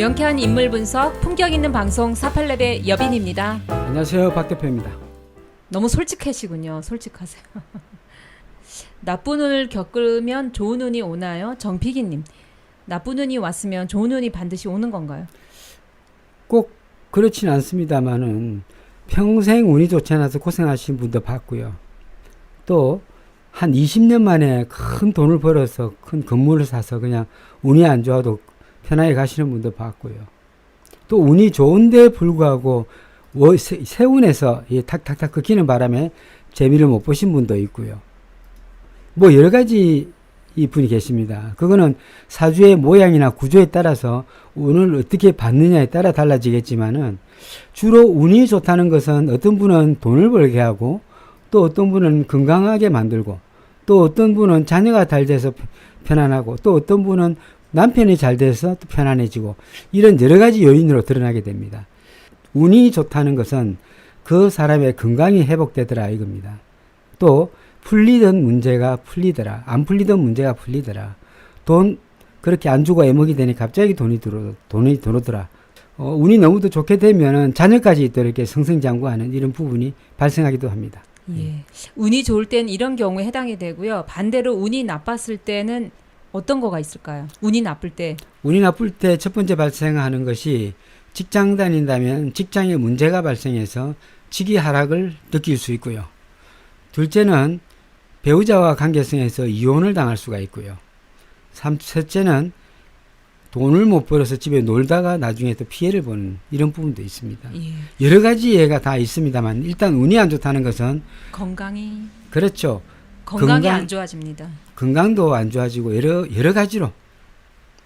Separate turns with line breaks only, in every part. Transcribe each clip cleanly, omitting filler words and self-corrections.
명쾌한 인물 분석, 품격 있는 방송 48렙의 여빈입니다.
안녕하세요, 박 대표입니다.
너무 솔직하시군요. 솔직하세요. 나쁜 운을 겪으면 좋은 운이 오나요? 정피기님, 나쁜 운이 왔으면 좋은 운이 반드시 오는 건가요?
꼭 그렇진 않습니다만은 평생 운이 좋지 않아서 고생하신 분도 봤고요. 또 한 20년 만에 큰 돈을 벌어서 큰 건물을 사서 그냥 운이 안 좋아도 편하게 가시는 분도 봤고요. 또 운이 좋은데 불구하고 세운에서 탁탁탁 꺾이는 바람에 재미를 못 보신 분도 있고요. 뭐 여러 가지 이 분이 계십니다. 그거는 사주의 모양이나 구조에 따라서 운을 어떻게 받느냐에 따라 달라지겠지만은 주로 운이 좋다는 것은 어떤 분은 돈을 벌게 하고 또 어떤 분은 건강하게 만들고 또 어떤 분은 자녀가 잘 돼서 편안하고 또 어떤 분은 남편이 잘 돼서 또 편안해지고 이런 여러 가지 요인으로 드러나게 됩니다. 운이 좋다는 것은 그 사람의 건강이 회복되더라 이겁니다. 또 풀리던 문제가 풀리더라. 안 풀리던 문제가 풀리더라. 돈 그렇게 안 주고 애먹이 되니 갑자기 돈이 들어오더라. 운이 너무도 좋게 되면은 자녀까지 또 이렇게 승승장구하는 이런 부분이 발생하기도 합니다.
예. 운이 좋을 땐 이런 경우에 해당이 되고요. 반대로 운이 나빴을 때는 어떤 거가 있을까요? 운이 나쁠 때.
운이 나쁠 때 첫 번째 발생하는 것이 직장 다닌다면 직장에 문제가 발생해서 직위 하락을 느낄 수 있고요. 둘째는 배우자와 관계성에서 이혼을 당할 수가 있고요. 셋째는 돈을 못 벌어서 집에 놀다가 나중에 또 피해를 보는 이런 부분도 있습니다.
예.
여러 가지 예가 다 있습니다만 일단 운이 안 좋다는 것은
건강이
그렇죠.
건강이 안 좋아집니다.
건강도 안 좋아지고 여러 가지로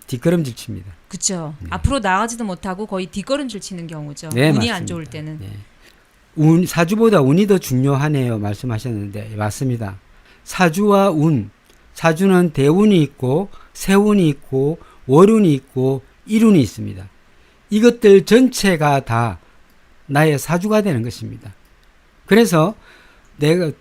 뒷걸음질 칩니다.
그렇죠. 앞으로 나가지도 못하고 거의 뒷걸음질 치는 경우죠.
네,
운이
맞습니다.
안 좋을 때는.
네. 사주보다 운이 더 중요하네요. 말씀하셨는데 맞습니다. 사주와 운, 사주는 대운이 있고 세운이 있고 월운이 있고 일운이 있습니다. 이것들 전체가 다 나의 사주가 되는 것입니다. 그래서 내가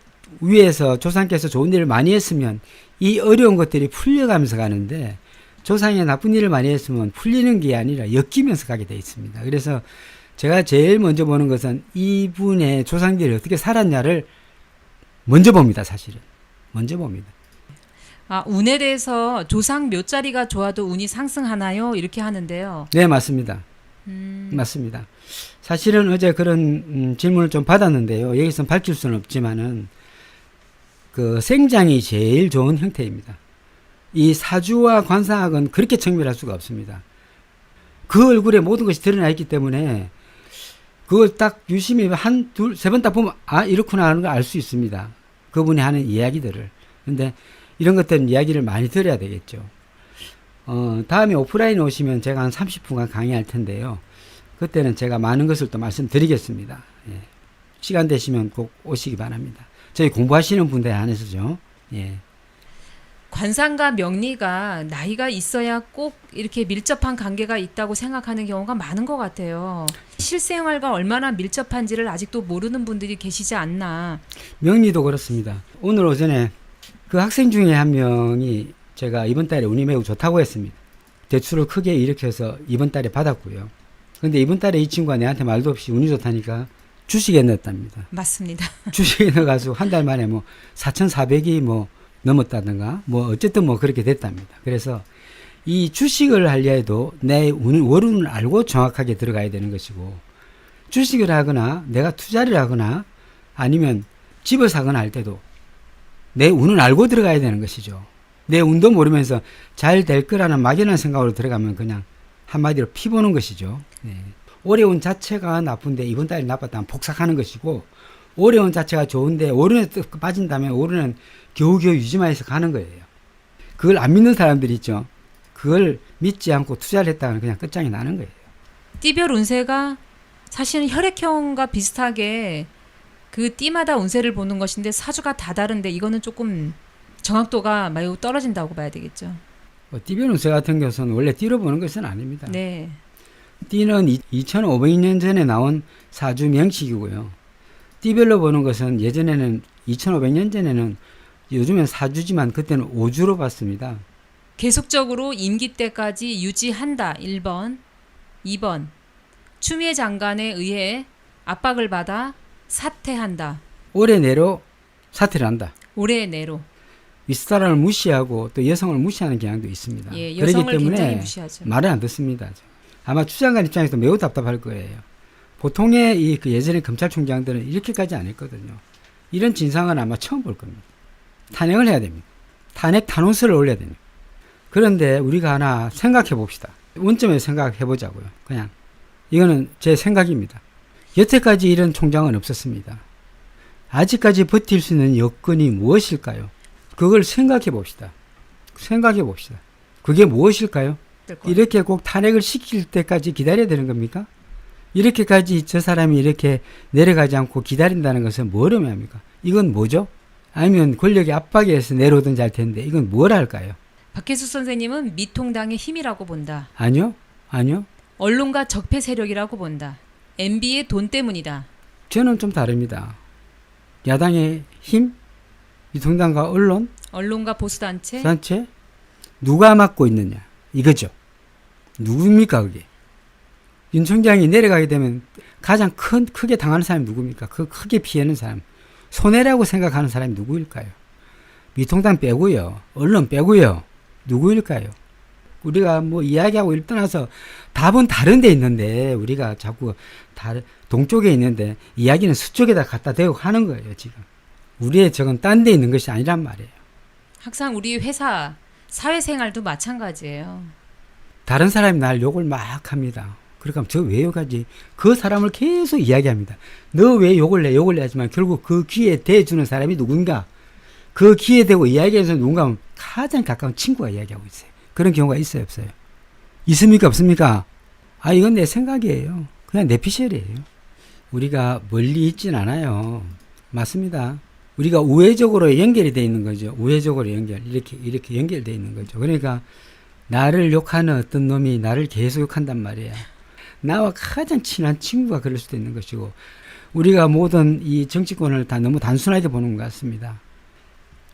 위에서 조상께서 좋은 일을 많이 했으면 이 어려운 것들이 풀려가면서 가는데 조상이 나쁜 일을 많이 했으면 풀리는 게 아니라 엮이면서 가게 되어 있습니다. 그래서 제가 제일 먼저 보는 것은 이분의 조상들이 어떻게 살았냐를 먼저 봅니다. 사실은 먼저 봅니다.
운에 대해서 조상 몇 자리가 좋아도 운이 상승하나요? 이렇게 하는데요.
네, 맞습니다. 맞습니다. 사실은 어제 그런 질문을 좀 받았는데요. 여기서 밝힐 수는 없지만은 그 생장이 제일 좋은 형태입니다. 이 사주와 관상학은 그렇게 청멸할 수가 없습니다. 그 얼굴에 모든 것이 드러나 있기 때문에 그걸 딱 유심히 한, 둘, 세 번 딱 보면 이렇구나 하는 걸 알 수 있습니다. 그분이 하는 이야기들을. 근데 이런 것들은 이야기를 많이 들어야 되겠죠. 다음에 오프라인 오시면 제가 한 30분간 강의할 텐데요. 그때는 제가 많은 것을 또 말씀드리겠습니다. 예. 시간 되시면 꼭 오시기 바랍니다. 저희 공부하시는 분들에 한해서죠. 예.
관상과 명리가 나이가 있어야 꼭 이렇게 밀접한 관계가 있다고 생각하는 경우가 많은 것 같아요. 실생활과 얼마나 밀접한지를 아직도 모르는 분들이 계시지 않나.
명리도 그렇습니다. 오늘 오전에 그 학생 중에 한 명이 제가 이번 달에 운이 매우 좋다고 했습니다. 대출을 크게 일으켜서 이번 달에 받았고요. 근데 이번 달에 이 친구가 내한테 말도 없이 운이 좋다니까 주식에 넣었답니다.
맞습니다.
주식에 넣어가지고 한 달 만에 뭐 4,400이 뭐 넘었다든가 뭐 어쨌든 뭐 그렇게 됐답니다. 그래서 이 주식을 하려 해도 내 월운을 알고 정확하게 들어가야 되는 것이고 주식을 하거나 내가 투자를 하거나 아니면 집을 사거나 할 때도 내 운을 알고 들어가야 되는 것이죠. 내 운도 모르면서 잘 될 거라는 막연한 생각으로 들어가면 그냥 한마디로 피보는 것이죠. 네. 올해 운 자체가 나쁜데 이번 달이 나빴다면 복삭하는 것이고 올해 운 자체가 좋은데 올해에 빠진다면 올해는 겨우겨우 유지만 해서 가는 거예요. 그걸 안 믿는 사람들이 있죠. 그걸 믿지 않고 투자를 했다가는 그냥 끝장이 나는 거예요.
띠별 운세가 사실은 혈액형과 비슷하게 그 띠마다 운세를 보는 것인데 사주가 다 다른데 이거는 조금 정확도가 매우 떨어진다고 봐야 되겠죠.
띠별 운세 같은 것은 원래 띠로 보는 것은 아닙니다.
네.
띠는 2500년 전에 나온 사주 명식이고요. 띠별로 보는 것은 예전에는 2500년 전에는 요즘엔 사주지만 그때는 오주로 봤습니다.
계속적으로 임기 때까지 유지한다. 1번. 2번 추미애 장관에 의해 압박을 받아 사퇴한다.
올해 내로 사퇴를 한다.
올해 내로.
윗사람을 무시하고 또 여성을 무시하는 경향도 있습니다.
예,
그렇기
여성을 굉장히
때문에
무시하죠.
말을 안 듣습니다. 아마 추 장관 입장에서도 매우 답답할 거예요. 보통의 그 예전의 검찰총장들은 이렇게까지 안 했거든요. 이런 진상은 아마 처음 볼 겁니다. 탄핵을 해야 됩니다. 탄핵 탄원서를 올려야 됩니다. 그런데 우리가 하나 생각해 봅시다. 원점에서 생각해 보자고요. 그냥 이거는 제 생각입니다. 여태까지 이런 총장은 없었습니다. 아직까지 버틸 수 있는 여건이 무엇일까요? 그걸 생각해 봅시다. 생각해 봅시다. 그게 무엇일까요? 이렇게 꼭 탄핵을 시킬 때까지 기다려야 되는 겁니까? 이렇게까지 저 사람이 이렇게 내려가지 않고 기다린다는 것은 뭘 의미합니까? 이건 뭐죠? 아니면 권력의 압박에 의해서 내려오든지 할 텐데 이건 뭘 할까요?
박혜수 선생님은 미통당의 힘이라고 본다.
아니요. 아니요.
언론과 적폐 세력이라고 본다. MB의 돈 때문이다.
저는 좀 다릅니다. 야당의 힘, 미통당과 언론,
언론과 보수단체.
단체 누가 맡고 있느냐 이거죠. 누굽니까 그게? 윤 총장이 내려가게 되면 가장 크게 당하는 사람이 누굽니까? 그 크게 피하는 사람, 손해라고 생각하는 사람이 누구일까요? 미통당 빼고요, 언론 빼고요, 누구일까요? 우리가 뭐 이야기하고 일 떠나서 답은 다른 데 있는데 우리가 자꾸 동쪽에 있는데 이야기는 서쪽에다 갖다 대고 하는 거예요. 지금 우리의 적은 딴 데 있는 것이 아니란 말이에요.
항상 우리 회사 사회생활도 마찬가지예요.
다른 사람이 날 욕을 막 합니다. 그러니까 저 왜 욕하지? 그 사람을 계속 이야기합니다. 너 왜 욕을 해 하지만 결국 그 귀에 대주는 사람이 누군가, 그 귀에 대고 이야기해서 누군가 하면 가장 가까운 친구가 이야기하고 있어요. 그런 경우가 있어요, 없어요? 있습니까, 없습니까? 아, 이건 내 생각이에요. 그냥 내 피셜이에요. 우리가 멀리 있진 않아요. 맞습니다. 우리가 우회적으로 연결이 돼 있는 거죠. 우회적으로 이렇게 연결돼 있는 거죠. 그러니까 나를 욕하는 어떤 놈이 나를 계속 욕한단 말이야. 나와 가장 친한 친구가 그럴 수도 있는 것이고, 우리가 모든 이 정치권을 다 너무 단순하게 보는 것 같습니다.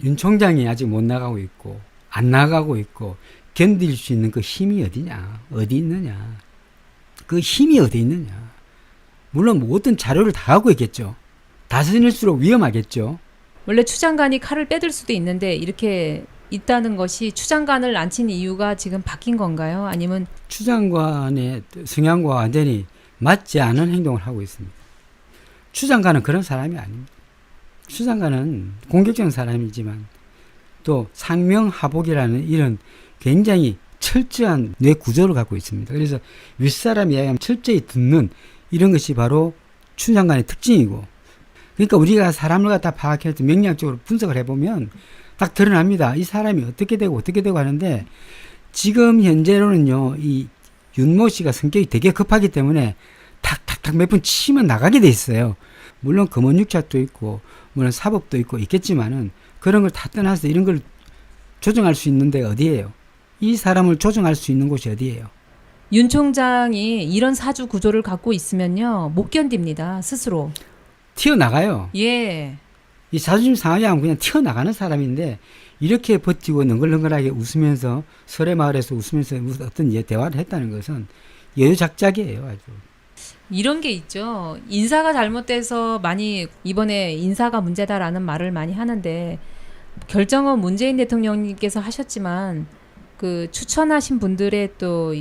윤 총장이 아직 못 나가고 있고, 안 나가고 있고, 견딜 수 있는 그 힘이 어디냐? 어디 있느냐? 그 힘이 어디 있느냐? 물론 모든 자료를 다 갖고 있겠죠. 다스릴수록 위험하겠죠.
원래 추 장관이 칼을 빼들 수도 있는데 이렇게 있다는 것이 추 장관을 앉힌 이유가 지금 바뀐 건가요? 아니면
추 장관의 성향과 완전히 맞지 않은 행동을 하고 있습니다. 추 장관은 그런 사람이 아닙니다. 추 장관은 공격적인 사람이지만 또 상명하복이라는 이런 굉장히 철저한 뇌 구조를 갖고 있습니다. 그래서 윗사람 이야기하면 철저히 듣는 이런 것이 바로 추 장관의 특징이고, 그러니까 우리가 사람을 갖다 파악해서 명리학적으로 분석을 해보면 딱 드러납니다. 이 사람이 어떻게 되고 하는데, 지금 현재로는요, 이 윤모 씨가 성격이 되게 급하기 때문에 탁탁탁 몇 번 치면 나가게 돼 있어요. 물론 검언육착도 있고, 물론 사법도 있고 있겠지만은 그런 걸 다 떠나서 이런 걸 조정할 수 있는데 어디예요? 이 사람을 조정할 수 있는 곳이 어디예요?
윤 총장이 이런 사주 구조를 갖고 있으면요 못 견딥니다 스스로.
튀어나가요.
예.
이 자존심 상하게 하면 그냥 튀어나가는 사람인데, 이렇게 버티고 능글능글하게 웃으면서 설의 마을에서 웃으면서 어떤 대화를 했다는 것은 여유작작이에요. 아주.
이런 게 있죠. 인사가 잘못돼서 많이 이번에 인사가 문제다라는 말을 많이 하는데, 결정은 문재인 대통령님께서 하셨지만 그 추천하신 분들의 또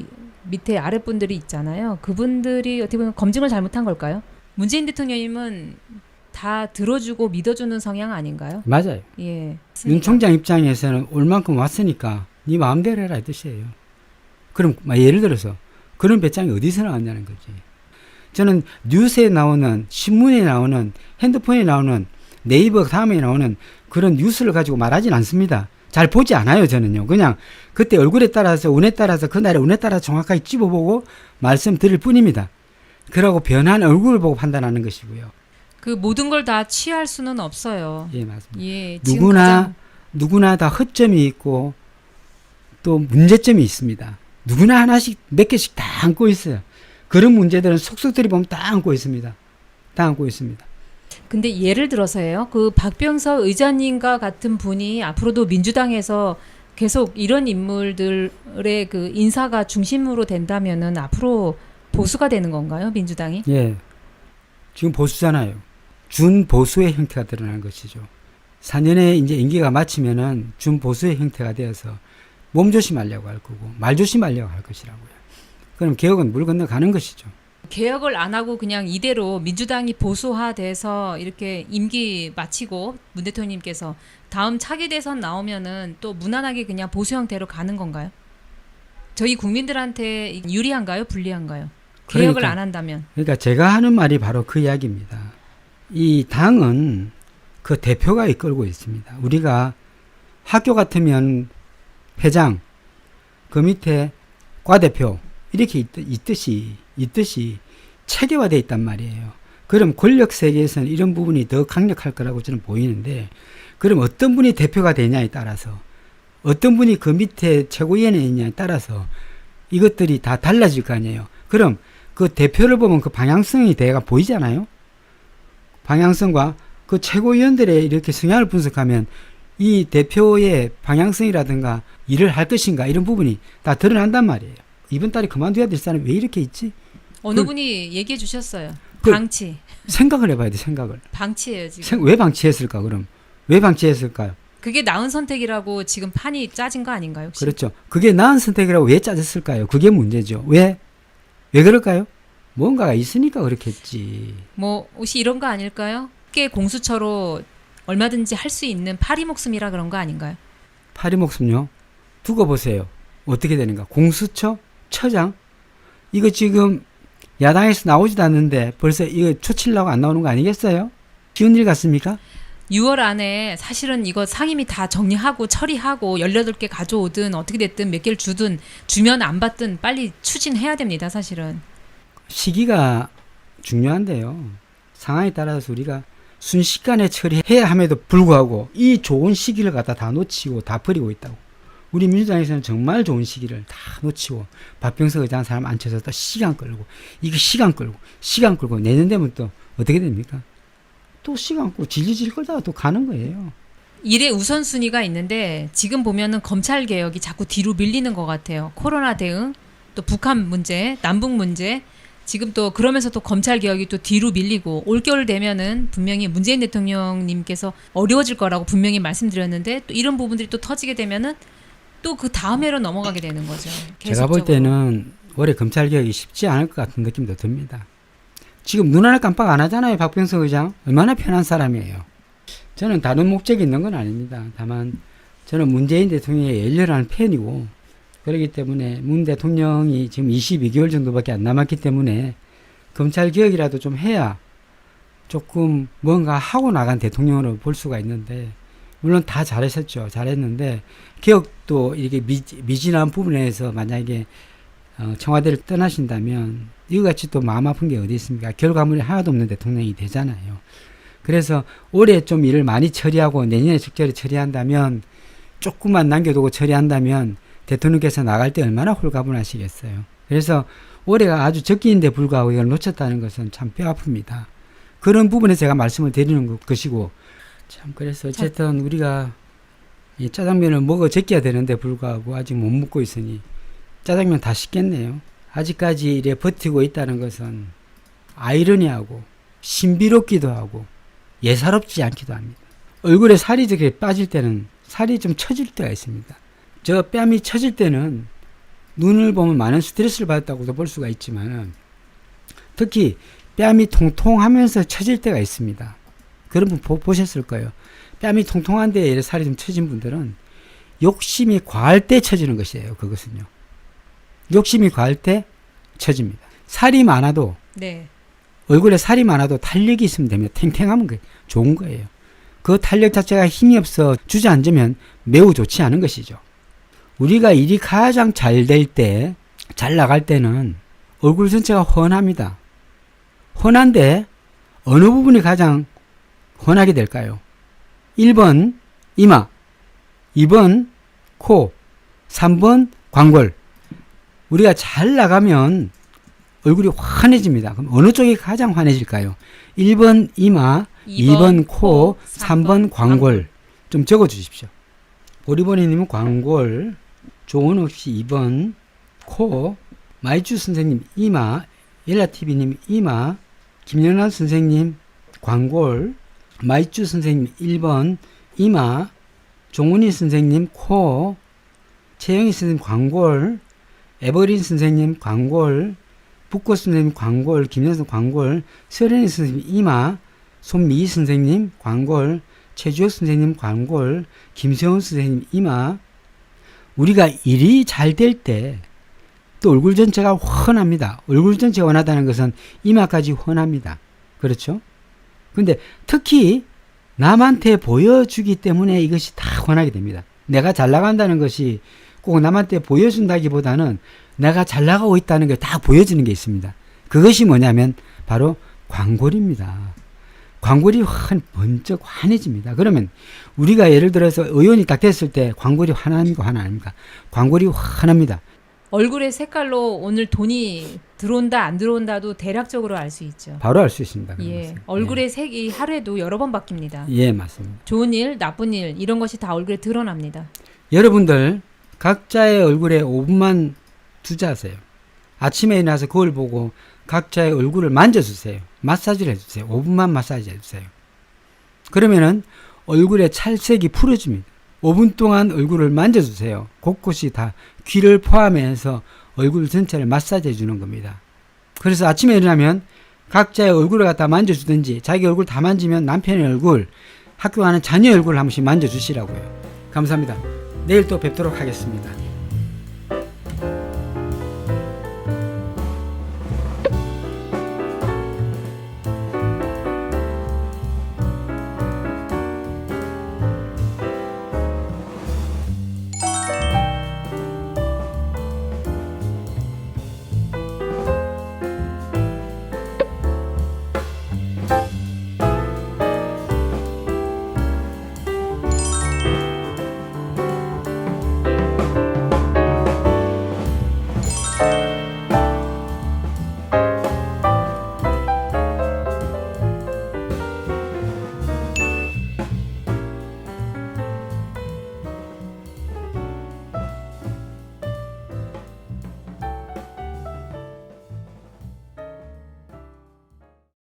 밑에 아랫분들이 있잖아요. 그분들이 어떻게 보면 검증을 잘못한 걸까요? 문재인 대통령님은 다 들어주고 믿어주는 성향 아닌가요?
맞아요.
예.
윤 총장 입장에서는 올 만큼 왔으니까 네 마음대로 해라 이 뜻이에요. 그럼 예를 들어서 그런 배짱이 어디서 나왔냐는 거지. 저는 뉴스에 나오는, 신문에 나오는, 핸드폰에 나오는, 네이버 다음에 나오는 그런 뉴스를 가지고 말하진 않습니다. 잘 보지 않아요, 저는요. 그냥 그때 얼굴에 따라서, 운에 따라서, 그날의 운에 따라서 정확하게 찝어보고 말씀드릴 뿐입니다. 그러고 변한 얼굴을 보고 판단하는 것이고요.
그 모든 걸 다 취할 수는 없어요.
예, 맞습니다.
예,
누구나 다 허점이 있고 또 문제점이 있습니다. 누구나 하나씩 몇 개씩 다 안고 있어요. 그런 문제들은 속속들이 보면 다 안고 있습니다. 다 안고 있습니다.
근데 예를 들어서요. 그 박병서 의장님과 같은 분이 앞으로도 민주당에서 계속 이런 인물들의 그 인사가 중심으로 된다면은 앞으로 보수가 되는 건가요, 민주당이?
예. 지금 보수잖아요. 준보수의 형태가 드러나는 것이죠. 4년의 이제 임기가 마치면은 준보수의 형태가 되어서 몸조심하려고 할 거고 말조심하려고 할 것이라고요. 그럼 개혁은 물 건너가는 것이죠.
개혁을 안 하고 그냥 이대로 민주당이 보수화돼서 이렇게 임기 마치고 문 대통령님께서 다음 차기 대선 나오면은 또 무난하게 그냥 보수 형태로 가는 건가요? 저희 국민들한테 유리한가요? 불리한가요? 개혁을
그러니까,
안 한다면.
그러니까 제가 하는 말이 바로 그 이야기입니다. 이 당은 그 대표가 이끌고 있습니다. 우리가 학교 같으면 회장, 그 밑에 과대표 이렇게 있듯이 체계화되어 있단 말이에요. 그럼 권력 세계에서는 이런 부분이 더 강력할 거라고 저는 보이는데, 그럼 어떤 분이 대표가 되냐에 따라서, 어떤 분이 그 밑에 최고위원회에 있냐에 따라서 이것들이 다 달라질 거 아니에요. 그럼 그 대표를 보면 그 방향성이 대가 보이잖아요. 방향성과 그 최고위원들의 이렇게 성향을 분석하면 이 대표의 방향성이라든가 일을 할 것인가 이런 부분이 다 드러난단 말이에요. 이번 달에 그만둬야 될 사람이 왜 이렇게 있지?
어느 분이 얘기해 주셨어요.
그-
방치.
생각을 해봐야 돼, 생각을.
방치예요, 지금.
왜 방치했을까, 그럼? 왜 방치했을까요?
그게 나은 선택이라고 지금 판이 짜진 거 아닌가요, 혹시?
그렇죠. 그게 나은 선택이라고 왜 짜졌을까요? 그게 문제죠. 왜 그럴까요? 뭔가가 있으니까 그렇겠지.
뭐 혹시 이런 거 아닐까요? 꽤 공수처로 얼마든지 할 수 있는 파리 목숨이라 그런 거 아닌가요?
파리 목숨요? 두고 보세요. 어떻게 되는가? 공수처? 처장? 이거 지금 야당에서 나오지도 않는데 벌써 이거 초치려고 안 나오는 거 아니겠어요? 쉬운 일 같습니까?
6월 안에 사실은 이거 상임위 다 정리하고 처리하고 18개 가져오든 어떻게 됐든 몇 개를 주든 주면 안 받든 빨리 추진해야 됩니다, 사실은.
시기가 중요한데요. 상황에 따라서 우리가 순식간에 처리해야 함에도 불구하고 이 좋은 시기를 갖다 다 놓치고 다 버리고 있다고. 우리 민주당에서는 정말 좋은 시기를 다 놓치고 박병석 의장 사람 앉혀서 또 시간 끌고 이거 시간 끌고 내년 되면 또 어떻게 됩니까? 또 시간 끌고 질질 끌다가 또 가는 거예요.
일의 우선순위가 있는데 지금 보면은 검찰 개혁이 자꾸 뒤로 밀리는 것 같아요. 코로나 대응, 또 북한 문제, 남북 문제, 지금 또 그러면서 또 검찰 개혁이 또 뒤로 밀리고 올겨울 되면은 분명히 문재인 대통령님께서 어려워질 거라고 분명히 말씀드렸는데 또 이런 부분들이 또 터지게 되면은 또 그 다음 해로 넘어가게 되는 거죠.
제가 볼
계속적으로.
때는 올해 검찰 개혁이 쉽지 않을 것 같은 느낌도 듭니다. 지금 눈 하나 깜빡 안 하잖아요. 박병석 의장. 얼마나 편한 사람이에요. 저는 다른 목적이 있는 건 아닙니다. 다만 저는 문재인 대통령의 열렬한 팬이고 그렇기 때문에 문 대통령이 지금 22개월 정도밖에 안 남았기 때문에 검찰 개혁이라도 좀 해야 조금 뭔가 하고 나간 대통령으로 볼 수가 있는데, 물론 다 잘하셨죠. 잘했는데 개혁도 이렇게 미진한 부분에서 만약에 청와대를 떠나신다면 이거같이 또 마음 아픈 게 어디 있습니까? 결과물이 하나도 없는 대통령이 되잖아요. 그래서 올해 좀 일을 많이 처리하고 내년에 적절히 처리한다면, 조금만 남겨두고 처리한다면 대통령께서 나갈 때 얼마나 홀가분하시겠어요. 그래서 올해가 아주 적기인데 불구하고 이걸 놓쳤다는 것은 참 뼈 아픕니다. 그런 부분에 제가 말씀을 드리는 것이고, 참 그래서 어쨌든 우리가 이 짜장면을 먹어 제껴야 되는데 불구하고 아직 못 먹고 있으니 짜장면 다 식겠네요. 아직까지 이래 버티고 있다는 것은 아이러니하고 신비롭기도 하고 예사롭지 않기도 합니다. 얼굴에 살이 저렇게 빠질 때는 살이 좀 처질 때가 있습니다. 저 뺨이 처질 때는 눈을 보면 많은 스트레스를 받았다고도 볼 수가 있지만, 특히 뺨이 통통하면서 처질 때가 있습니다. 그런 분 보셨을 거예요. 뺨이 통통한데 살이 좀 처진 분들은 욕심이 과할 때 처지는 것이에요. 그것은요. 욕심이 과할 때 처집니다. 살이 많아도,
네.
얼굴에 살이 많아도 탄력이 있으면 됩니다. 탱탱하면 좋은 거예요. 그 탄력 자체가 힘이 없어 주저앉으면 매우 좋지 않은 것이죠. 우리가 일이 가장 잘 될 때, 잘 나갈 때는 얼굴 전체가 훤합니다. 훤한데 어느 부분이 가장 훤하게 될까요? 1번 이마, 2번 코, 3번 광골. 우리가 잘 나가면 얼굴이 환해집니다. 그럼 어느 쪽이 가장 환해질까요? 1번 이마, 2번 코, 3번 광골. 좀 적어 주십시오. 보리보리님은 광골, 조은옥 씨 2번 코, 마이쮸 선생님 이마, 일라TV님 이마, 김연아 선생님 광골, 마이쭈 선생님 1번 이마, 종훈이 선생님 코, 최영희 선생님 광골, 에버린 선생님 광골, 북꽃 선생님 광골, 김연선 광골, 서른이 선생님 이마, 손미희 선생님 광골, 최주혁 선생님 광골, 김세훈 선생님 이마. 우리가 일이 잘 될 때 또 얼굴 전체가 훤합니다. 얼굴 전체가 훤하다는 것은 이마까지 훤합니다. 그렇죠? 근데 특히 남한테 보여주기 때문에 이것이 다 훤하게 됩니다. 내가 잘 나간다는 것이 꼭 남한테 보여준다기보다는 내가 잘 나가고 있다는 게 다 보여지는 게 있습니다. 그것이 뭐냐면 바로 광골입니다. 광골이 번쩍 환해집니다. 그러면 우리가 예를 들어서 의원이 딱 됐을 때 광골이 환합니까? 환 아닙니까? 광골이 환합니다.
얼굴의 색깔로 오늘 돈이 들어온다 안 들어온다도 대략적으로 알 수 있죠.
바로 알 수 있습니다. 그런
예,
것은.
얼굴의 색이 하루에도 여러 번 바뀝니다.
예, 맞습니다.
좋은 일, 나쁜 일 이런 것이 다 얼굴에 드러납니다.
여러분들 각자의 얼굴에 5분만 투자하세요. 아침에 일어나서 거울 보고 각자의 얼굴을 만져주세요. 마사지를 해주세요. 5분만 마사지 해주세요. 그러면은 얼굴의 찰색이 풀어집니다. 5분 동안 얼굴을 만져주세요. 곳곳이 다 귀를 포함해서 얼굴 전체를 마사지 해주는 겁니다. 그래서 아침에 일어나면 각자의 얼굴을 갖다 만져주든지 자기 얼굴 다 만지면 남편의 얼굴, 학교 가는 자녀 얼굴을 한 번씩 만져주시라고요. 감사합니다. 내일 또 뵙도록 하겠습니다.